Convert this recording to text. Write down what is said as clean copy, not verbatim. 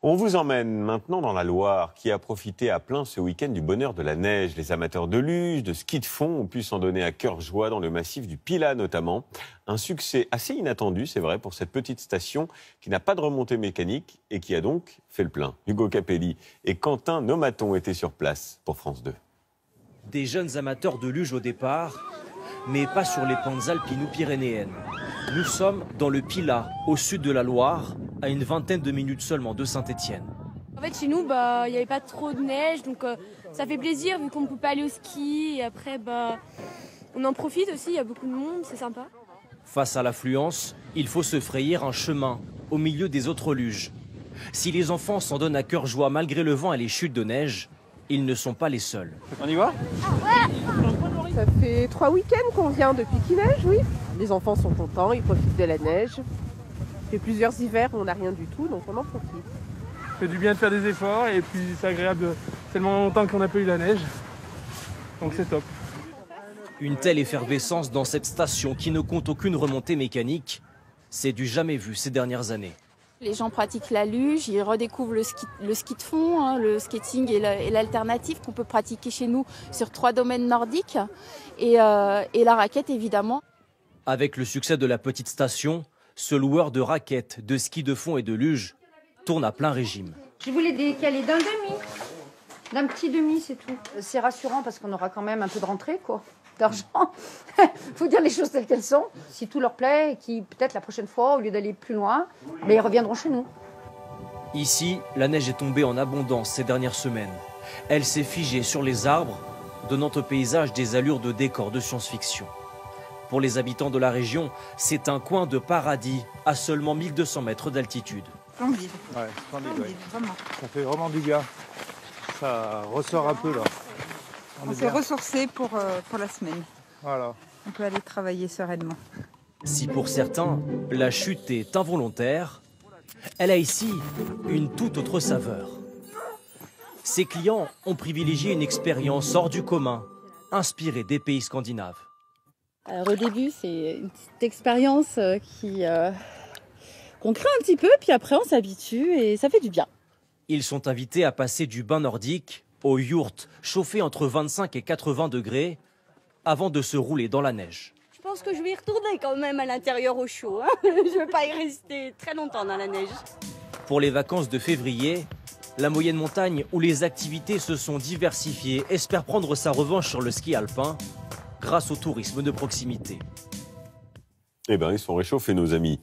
On vous emmène maintenant dans la Loire, qui a profité à plein ce week-end du bonheur de la neige. Les amateurs de luge, de ski de fond ont pu s'en donner à cœur joie dans le massif du Pilat notamment. Un succès assez inattendu, c'est vrai, pour cette petite station qui n'a pas de remontée mécanique et qui a donc fait le plein. Hugo Capelli et Quentin Nomaton étaient sur place pour France 2. Des jeunes amateurs de luge au départ, mais pas sur les pentes alpines ou pyrénéennes. Nous sommes dans le Pilat, au sud de la Loire, à une vingtaine de minutes seulement de Saint-Étienne. En fait, chez nous, il n'y avait pas trop de neige, donc ça fait plaisir vu qu'on ne peut pas aller au ski. Et après, on en profite aussi, il y a beaucoup de monde, c'est sympa. Face à l'affluence, il faut se frayer un chemin au milieu des autres luges. Si les enfants s'en donnent à cœur joie malgré le vent et les chutes de neige, ils ne sont pas les seuls. On y va ? Ça fait 3 week-ends qu'on vient depuis qu'il neige, oui. Les enfants sont contents, ils profitent de la neige. Ça fait plusieurs hivers où on n'a rien du tout, donc on en profite. Ça fait du bien de faire des efforts et puis c'est agréable, tellement longtemps qu'on n'a pas eu la neige. Donc c'est top. Une telle effervescence dans cette station qui ne compte aucune remontée mécanique, c'est du jamais vu ces dernières années. Les gens pratiquent la luge, ils redécouvrent le ski de fond, le skating et l'alternative qu'on peut pratiquer chez nous sur 3 domaines nordiques et la raquette évidemment. Avec le succès de la petite station, ce loueur de raquettes, de ski de fond et de luge tourne à plein régime. Je voulais décaler d'un demi, d'un petit demi, c'est tout. C'est rassurant parce qu'on aura quand même un peu de rentrée, quoi, d'argent. Faut dire les choses telles qu'elles sont. Si tout leur plaît et qui peut-être la prochaine fois, au lieu d'aller plus loin, ils reviendront chez nous. Ici, la neige est tombée en abondance ces dernières semaines. Elle s'est figée sur les arbres, donnant au paysage des allures de décor de science-fiction. Pour les habitants de la région, c'est un coin de paradis à seulement 1200 mètres d'altitude. Splendide. Ouais, splendide, ouais. Vraiment. Ça fait vraiment du bien. Ça ressort un peu là. On s'est ressourcé pour la semaine. Voilà. On peut aller travailler sereinement. Si pour certains, la chute est involontaire, elle a ici une toute autre saveur. Ses clients ont privilégié une expérience hors du commun, inspirée des pays scandinaves. Alors au début, c'est une petite expérience qu'on craint un petit peu, puis après on s'habitue et ça fait du bien. Ils sont invités à passer du bain nordique au yourte, chauffé entre 25 et 80 degrés, avant de se rouler dans la neige. Je pense que je vais y retourner quand même à l'intérieur au chaud. Je ne vais pas y rester très longtemps dans la neige. Pour les vacances de février, la moyenne montagne où les activités se sont diversifiées espère prendre sa revanche sur le ski alpin grâce au tourisme de proximité. Eh bien, ils sont réchauffés, nos amis.